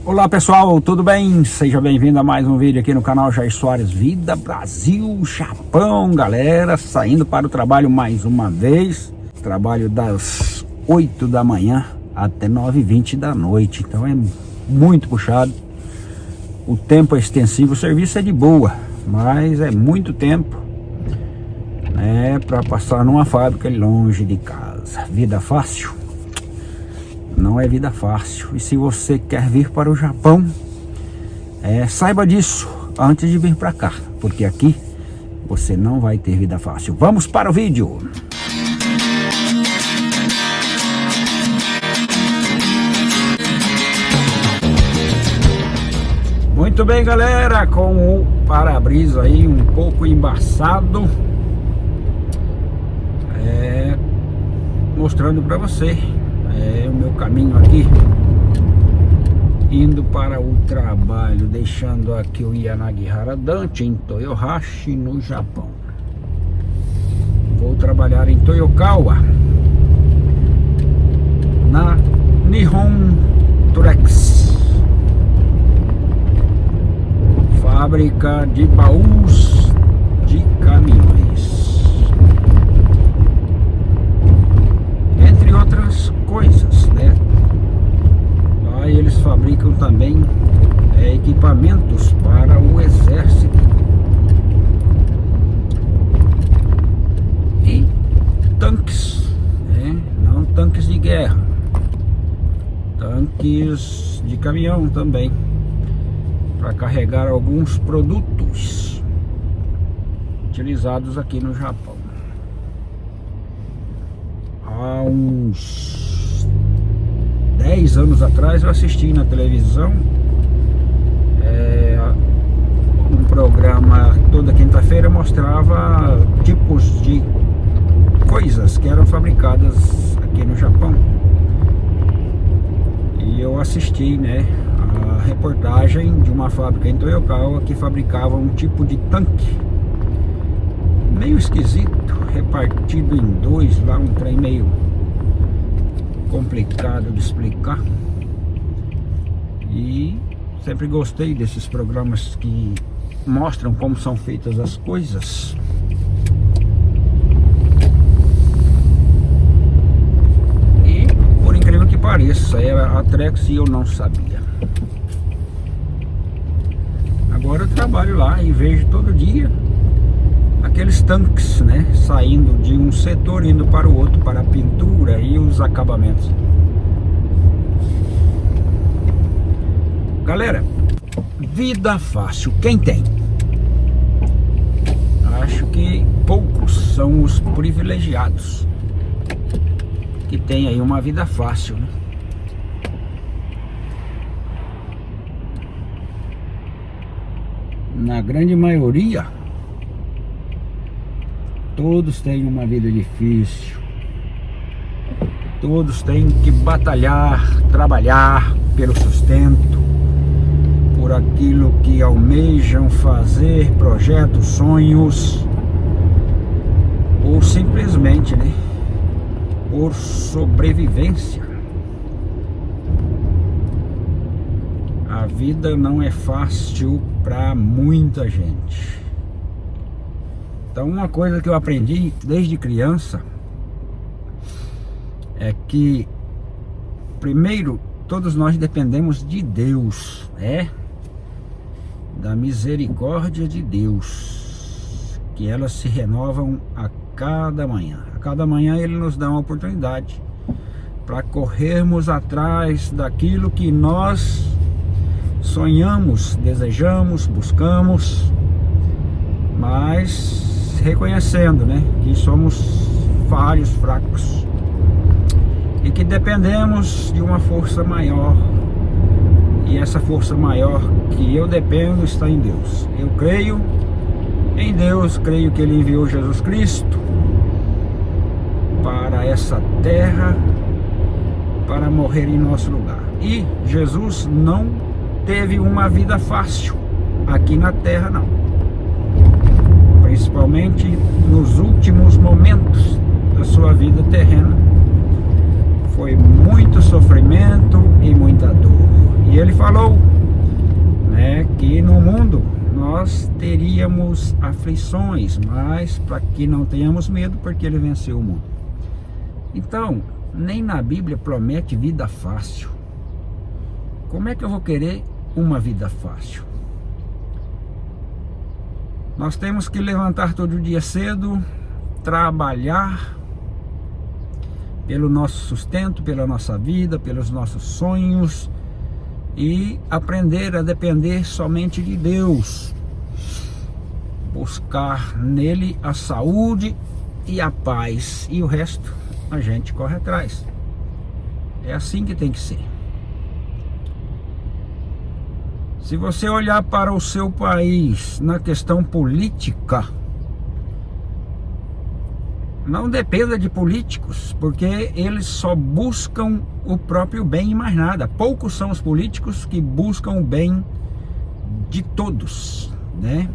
Olá pessoal, tudo bem? Seja bem-vindo a mais um vídeo aqui no canal Jair Soares Vida Brasil Japão, galera, saindo para o trabalho mais uma vez, trabalho das 8 da manhã até 9h20 da noite, então é muito puxado, o tempo é extensivo, o serviço é de boa, mas é muito tempo, né, para passar numa fábrica longe de casa. Vida fácil? Não é vida fácil. E se você quer vir para o Japão, saiba disso antes de vir para cá, porque aqui você não vai ter vida fácil. Vamos para o vídeo. Muito bem, galera, com o para-brisa aí um pouco embaçado, mostrando para você o meu caminho aqui, indo para o trabalho, deixando aqui o Yanagihara Dante em Toyohashi, no Japão. Vou trabalhar em Toyokawa, na Nihon Turex, fábrica de baús de caminhões, entre outras coisas, né? Lá eles fabricam também equipamentos para o exército e tanques, né? Não tanques de guerra, tanques de caminhão também, para carregar alguns produtos utilizados aqui no Japão. Há uns 10 anos atrás eu assisti na televisão um programa, toda quinta-feira mostrava tipos de coisas que eram fabricadas aqui no Japão, e eu assisti, né, a reportagem de uma fábrica em Toyokawa que fabricava um tipo de tanque meio esquisito, repartido em dois lá, um trem meio complicado de explicar. E sempre gostei desses programas que mostram como são feitas as coisas. E por incrível que pareça, era a Trex e eu não sabia. Agora eu trabalho lá e vejo todo dia aqueles tanques, né, saindo de um setor, indo para o outro, para a pintura e os acabamentos. Galera, vida fácil, quem tem? Acho que poucos são os privilegiados que tem aí uma vida fácil, né? Na grande maioria, todos têm uma vida difícil, todos têm que batalhar, trabalhar pelo sustento, por aquilo que almejam fazer, projetos, sonhos, ou simplesmente, né, por sobrevivência. A vida não é fácil para muita gente. Então, uma coisa que eu aprendi desde criança é que, primeiro, todos nós dependemos de Deus, da misericórdia de Deus, que elas se renovam a cada manhã. A cada manhã Ele nos dá uma oportunidade para corrermos atrás daquilo que nós sonhamos, desejamos, buscamos, mas reconhecendo, né, que somos falhos, fracos, e que dependemos de uma força maior, e essa força maior que eu dependo está em Deus. Eu creio em Deus, creio que Ele enviou Jesus Cristo para essa terra para morrer em nosso lugar, e Jesus não teve uma vida fácil aqui na terra, não, principalmente nos últimos momentos da sua vida terrena. Foi muito sofrimento e muita dor. E ele falou, né, que no mundo nós teríamos aflições, mas para que não tenhamos medo, porque ele venceu o mundo. Então, nem na Bíblia promete vida fácil. Como é que eu vou querer uma vida fácil? Nós temos que levantar todo dia cedo, trabalhar pelo nosso sustento, pela nossa vida, pelos nossos sonhos, e aprender a depender somente de Deus, buscar nele a saúde e a paz, e o resto a gente corre atrás. É assim que tem que ser. Se você olhar para o seu país na questão política, não dependa de políticos, porque eles só buscam o próprio bem e mais nada. Poucos são os políticos que buscam o bem de todos, né?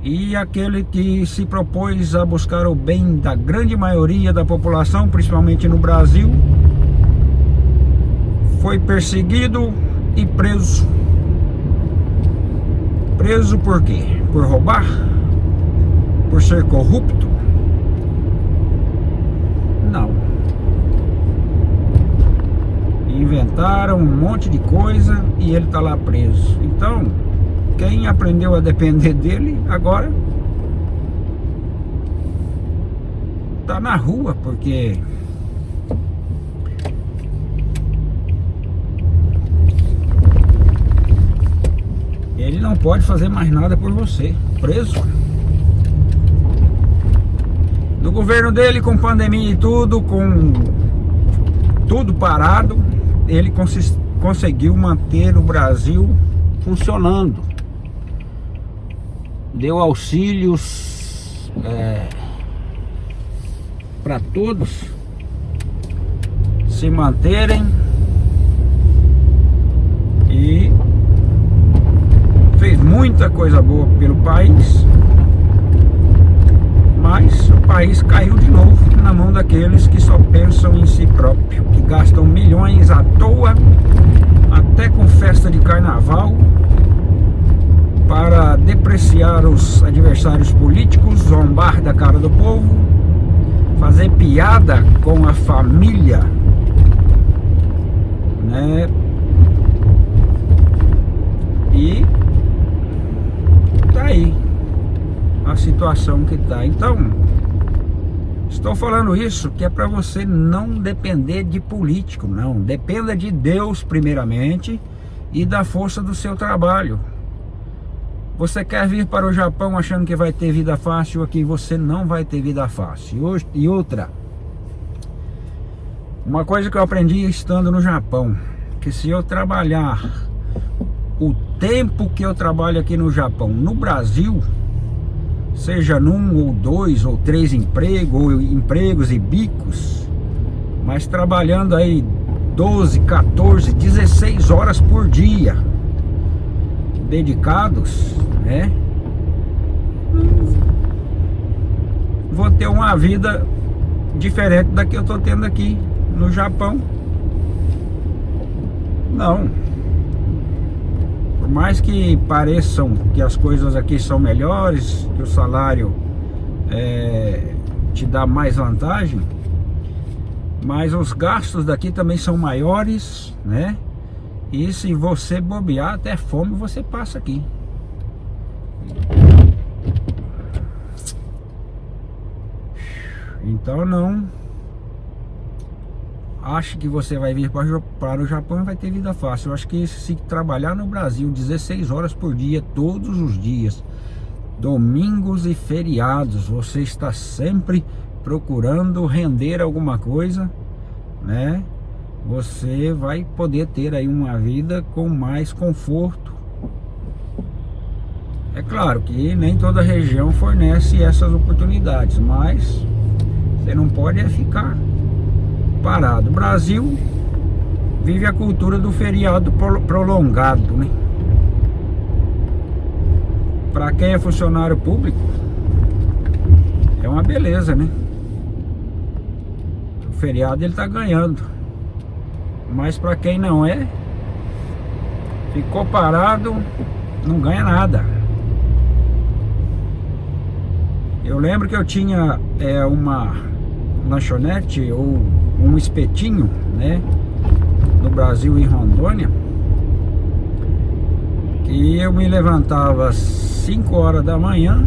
E aquele que se propôs a buscar o bem da grande maioria da população, principalmente no Brasil, foi perseguido e preso. Preso por quê? Por roubar? Por ser corrupto? Não. Inventaram um monte de coisa e ele está lá preso. Então, quem aprendeu a depender dele agora está na rua, porque ele não pode fazer mais nada por você, preso. No governo dele, com pandemia e tudo, com tudo parado, ele conseguiu manter o Brasil funcionando. Deu auxílios para todos se manterem e fez muita coisa boa pelo país. Mas o país caiu de novo na mão daqueles que só pensam em si próprio, que gastam milhões à toa, até com festa de carnaval, para depreciar os adversários políticos, zombar da cara do povo, fazer piada com a família, né? E tá aí a situação que tá. Então, estou falando isso que é para você não depender de político, não. Dependa de Deus primeiramente e da força do seu trabalho. Você quer vir para o Japão achando que vai ter vida fácil? Aqui você não vai ter vida fácil. E outra, uma coisa que eu aprendi estando no Japão, que se eu trabalhar o tempo que eu trabalho aqui no Japão, no Brasil, seja num ou dois ou três empregos e bicos, mas trabalhando aí 12, 14, 16 horas por dia dedicados, né? Vou ter uma vida diferente da que eu tô tendo aqui no Japão. Não. Por mais que pareçam que as coisas aqui são melhores, que o salário te dá mais vantagem, mas os gastos daqui também são maiores, né? E se você bobear, até fome você passa aqui. Então não acho que você vai vir para o Japão e vai ter vida fácil. Eu acho que se trabalhar no Brasil 16 horas por dia, todos os dias, domingos e feriados, você está sempre procurando render alguma coisa, né? Você vai poder ter aí uma vida com mais conforto. É claro que nem toda região fornece essas oportunidades, mas você não pode ficar parado. O Brasil vive a cultura do feriado prolongado, né? Para quem é funcionário público, é uma beleza, né? O feriado ele tá ganhando. Mas para quem não é, ficou parado, não ganha nada. Eu lembro que eu tinha uma lanchonete ou um espetinho, né, no Brasil, em Rondônia, que eu me levantava às 5 horas da manhã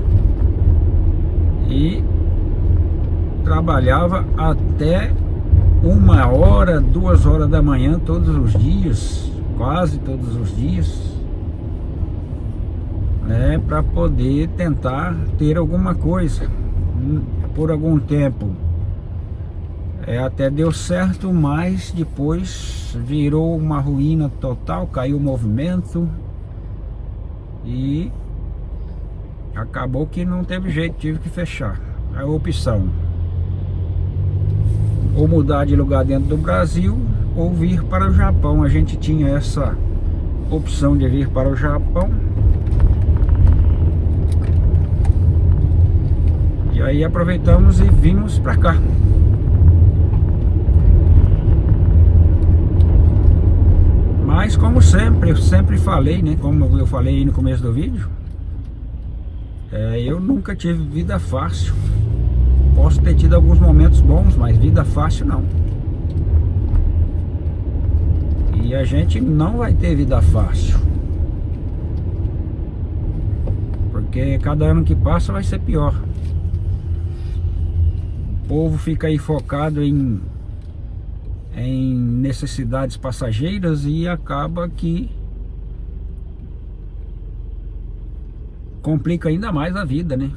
e trabalhava até 1 hora, 2 horas da manhã todos os dias, quase todos os dias, né, para poder tentar ter alguma coisa. Por algum tempo até deu certo, mas depois virou uma ruína total, caiu o movimento e acabou que não teve jeito, tive que fechar. A opção: ou mudar de lugar dentro do Brasil ou vir para o Japão. A gente tinha essa opção de vir para o Japão, e aí aproveitamos e vimos para cá. Mas como sempre, eu sempre falei, né, como eu falei aí no começo do vídeo, eu nunca tive vida fácil. Posso ter tido alguns momentos bons, mas vida fácil não. E a gente não vai ter vida fácil, porque cada ano que passa vai ser pior. O povo fica aí focado em necessidades passageiras e acaba que complica ainda mais a vida, né?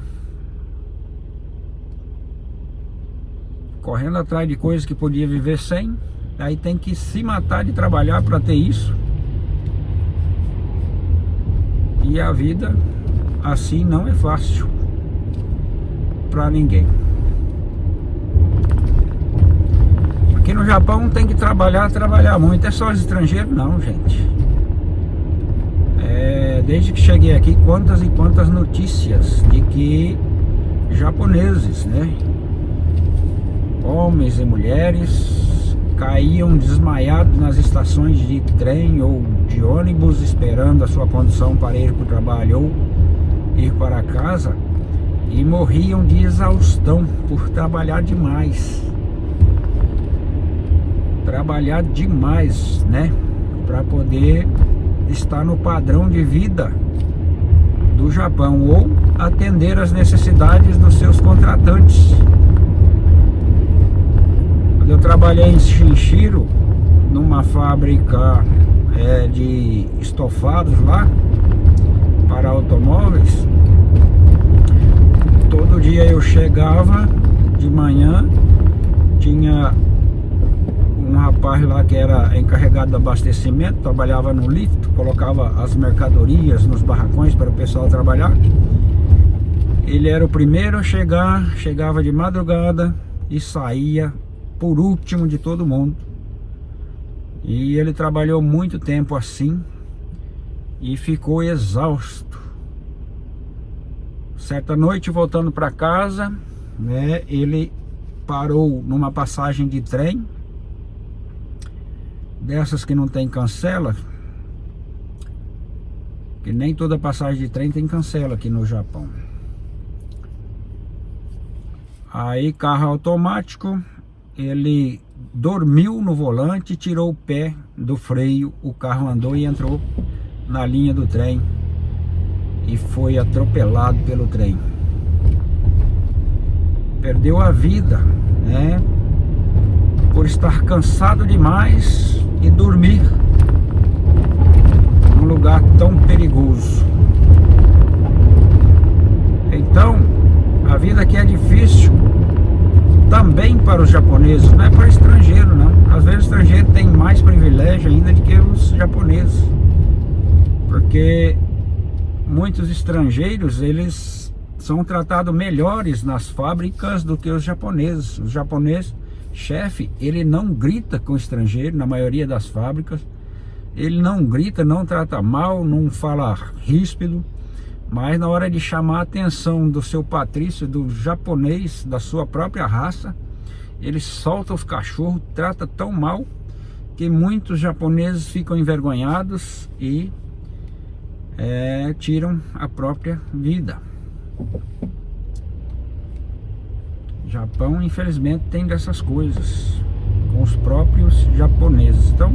Correndo atrás de coisas que podia viver sem, aí tem que se matar de trabalhar para ter isso. E a vida assim não é fácil para ninguém. Aqui no Japão tem que trabalhar muito. É só os estrangeiros? Não, gente. Desde que cheguei aqui, quantas e quantas notícias de que japoneses, né, homens e mulheres, caíam desmaiados nas estações de trem ou de ônibus, esperando a sua condução para ir para o trabalho ou ir para casa, e morriam de exaustão por trabalhar demais. Trabalhar demais, né, para poder estar no padrão de vida do Japão ou atender às necessidades dos seus contratantes. Quando eu trabalhei em Shinshiro, numa fábrica de estofados lá para automóveis, todo dia eu chegava de manhã, tinha um rapaz lá que era encarregado de abastecimento, trabalhava no lifto, colocava as mercadorias nos barracões para o pessoal trabalhar. Ele era o primeiro a chegar, chegava de madrugada e saía por último de todo mundo. E ele trabalhou muito tempo assim e ficou exausto. Certa noite, voltando para casa, né, ele parou numa passagem de trem, dessas que não tem cancela, que nem toda passagem de trem tem cancela aqui no Japão. Aí, carro automático, ele dormiu no volante, tirou o pé do freio, o carro andou e entrou na linha do trem e foi atropelado pelo trem. Perdeu a vida, né, por estar cansado demais e dormir num lugar tão perigoso. Então, a vida aqui é difícil também para os japoneses, não é para estrangeiro não. Às vezes o estrangeiro tem mais privilégio ainda do que os japoneses, porque muitos estrangeiros, eles são tratados melhores nas fábricas do que os japoneses. Os japoneses, chefe, ele não grita com o estrangeiro na maioria das fábricas. Ele não grita, não trata mal, não fala ríspido. Mas na hora de chamar a atenção do seu patrício, do japonês, da sua própria raça, ele solta os cachorros, trata tão mal que muitos japoneses ficam envergonhados e tiram a própria vida. O Japão, infelizmente, tem dessas coisas com os próprios japoneses. Então,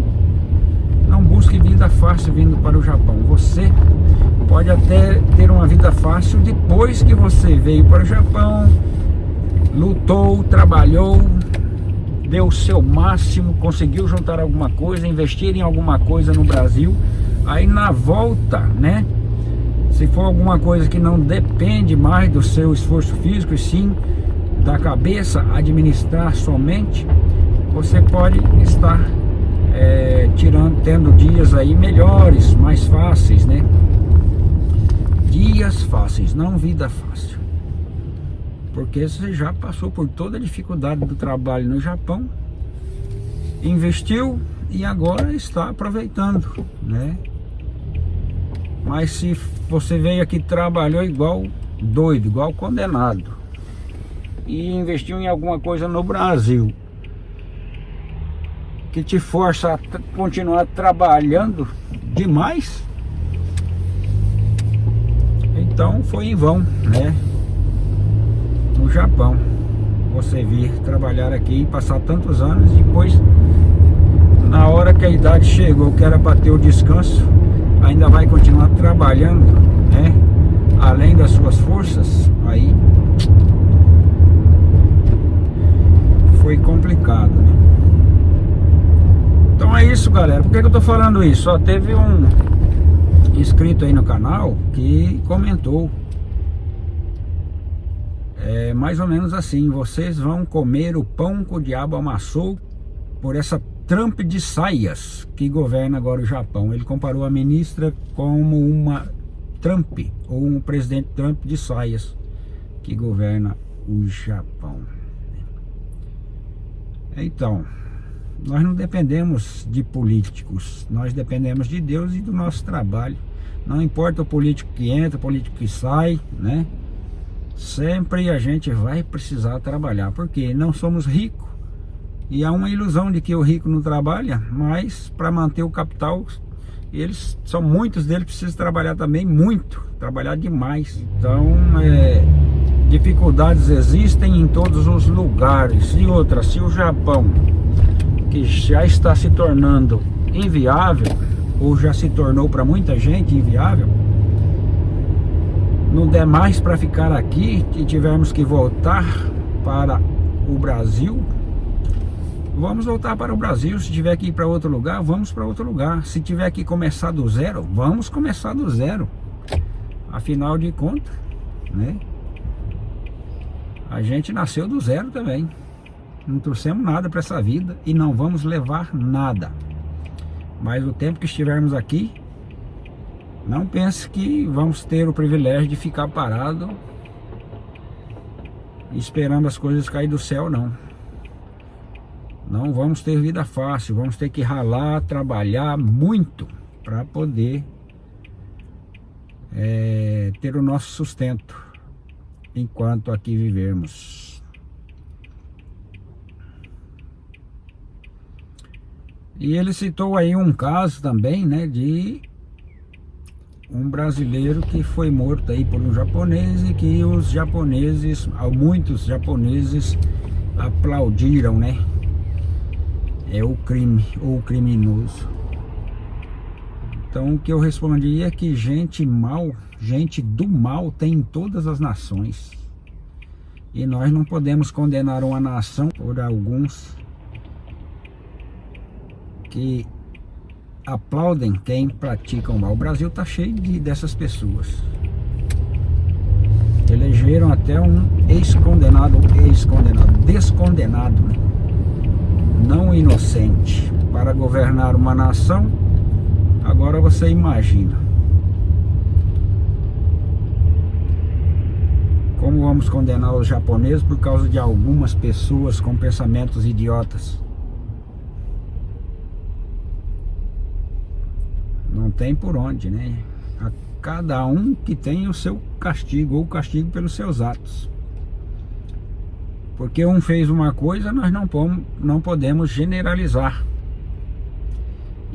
não busque vida fácil vindo para o Japão. Você pode até ter uma vida fácil depois que você veio para o Japão, lutou, trabalhou, deu o seu máximo, conseguiu juntar alguma coisa, investir em alguma coisa no Brasil. Aí na volta, né, se for alguma coisa que não depende mais do seu esforço físico e sim da cabeça, administrar somente, você pode estar tendo dias aí melhores, mais fáceis, né? Dias fáceis, não vida fácil. Porque você já passou por toda a dificuldade do trabalho no Japão, investiu e agora está aproveitando, né? Mas se você veio aqui, trabalhou igual doido, igual condenado, e investiu em alguma coisa no Brasil que te força a continuar trabalhando demais, então foi em vão, né? No Japão, você vir trabalhar aqui e passar tantos anos e depois, na hora que a idade chegou, que era para ter o descanso, ainda vai continuar trabalhando, né? Além das suas forças, aí foi complicado, né? Então é isso, galera. Por que eu tô falando isso? Só teve um inscrito aí no canal que comentou mais ou menos assim: vocês vão comer o pão que o diabo amassou por essa Trump de saias que governa agora o Japão. Ele comparou a ministra como uma Trump, ou um presidente Trump de saias que governa o Japão. Então, nós não dependemos de políticos, nós dependemos de Deus e do nosso trabalho. Não importa o político que entra, o político que sai, né? Sempre a gente vai precisar trabalhar, porque não somos ricos. E há uma ilusão de que o rico não trabalha, mas para manter o capital, muitos deles precisam trabalhar também muito, trabalhar demais. Então, dificuldades existem em todos os lugares. E outra, se o Japão, que já está se tornando inviável, ou já se tornou para muita gente inviável, não der mais para ficar aqui e tivermos que voltar para o Brasil, vamos voltar para o Brasil. Se tiver que ir para outro lugar, vamos para outro lugar. Se tiver que começar do zero, vamos começar do zero. Afinal de contas, né, a gente nasceu do zero também. Não trouxemos nada para essa vida e não vamos levar nada. Mas o tempo que estivermos aqui, não pense que vamos ter o privilégio de ficar parado esperando as coisas cair do céu, não. Não vamos ter vida fácil, vamos ter que ralar, trabalhar muito para poder ter o nosso sustento enquanto aqui vivermos. E ele citou aí um caso também, né, de um brasileiro que foi morto aí por um japonês e que os japoneses, muitos japoneses aplaudiram, né? O crime ou o criminoso. Então o que eu respondi é que gente do mal tem em todas as nações. E nós não podemos condenar uma nação por alguns que aplaudem quem pratica o mal. O Brasil está cheio dessas pessoas. Elegeram até um descondenado, né? Não inocente, para governar uma nação. Agora você imagina como vamos condenar os japoneses por causa de algumas pessoas com pensamentos idiotas. Não tem por onde, né? A cada um que tem o seu castigo, ou o castigo pelos seus atos. Porque um fez uma coisa, nós não podemos generalizar.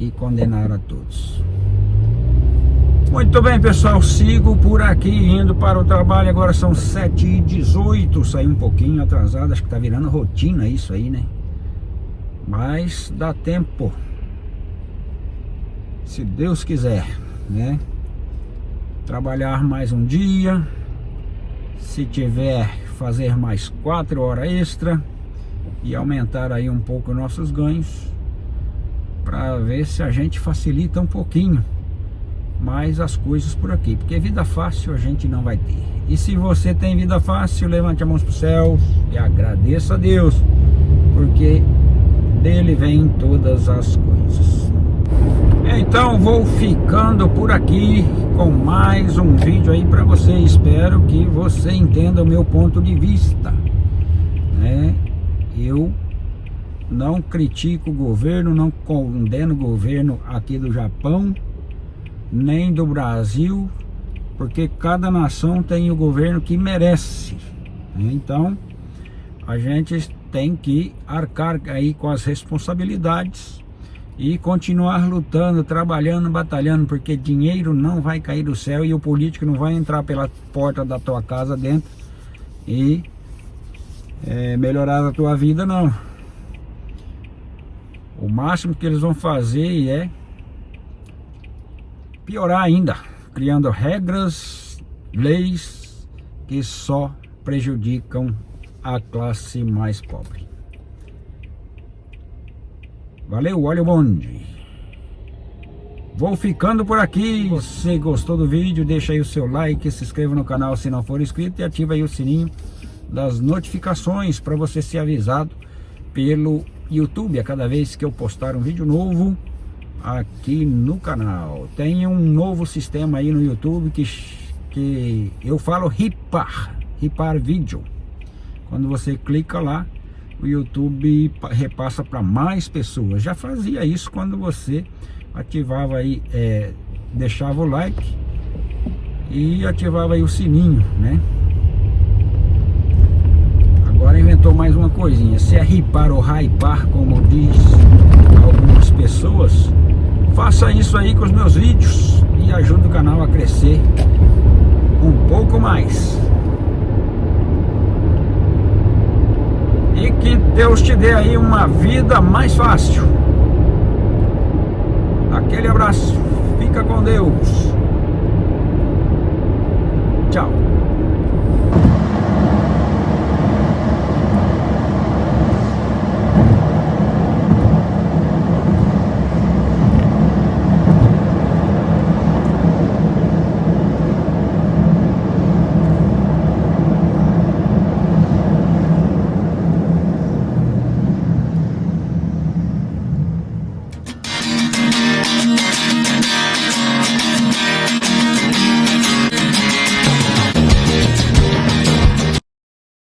e condenar a todos. Muito bem, pessoal, sigo por aqui indo para o trabalho. Agora são 7h18, saí um pouquinho atrasado, acho que tá virando rotina isso aí, né? Mas dá tempo, se Deus quiser, né? Trabalhar mais um dia, se tiver, fazer mais 4 horas extra e aumentar aí um pouco nossos ganhos, para ver se a gente facilita um pouquinho mais as coisas por aqui, porque vida fácil a gente não vai ter. E se você tem vida fácil, levante as mãos para o céu e agradeça a Deus, porque dele vem todas as coisas. Então vou ficando por aqui com mais um vídeo aí para você. Espero que você entenda o meu ponto de vista, né? Eu não critico o governo, não condeno o governo aqui do Japão, nem do Brasil, porque cada nação tem o governo que merece, né? Então a gente tem que arcar aí com as responsabilidades e continuar lutando, trabalhando, batalhando, porque dinheiro não vai cair do céu e o político não vai entrar pela porta da tua casa dentro e melhorar a tua vida, não. O máximo que eles vão fazer é piorar ainda, criando regras, leis que só prejudicam a classe mais pobre. Valeu, olha o bonde. Vou ficando por aqui. Se você gostou do vídeo, deixa aí o seu like, se inscreva no canal se não for inscrito e ativa aí o sininho das notificações para você ser avisado pelo YouTube a cada vez que eu postar um vídeo novo aqui no canal. Tem um novo sistema aí no YouTube que eu falo ripar vídeo. Quando você clica lá, o YouTube repassa para mais pessoas. Já fazia isso quando você ativava aí, deixava o like e ativava aí o sininho, né? Agora inventou mais uma coisinha. Se é ripar ou hypar, como diz algumas pessoas, faça isso aí com os meus vídeos e ajude o canal a crescer um pouco mais. E que Deus te dê aí uma vida mais fácil. Aquele abraço, fica com Deus. Tchau.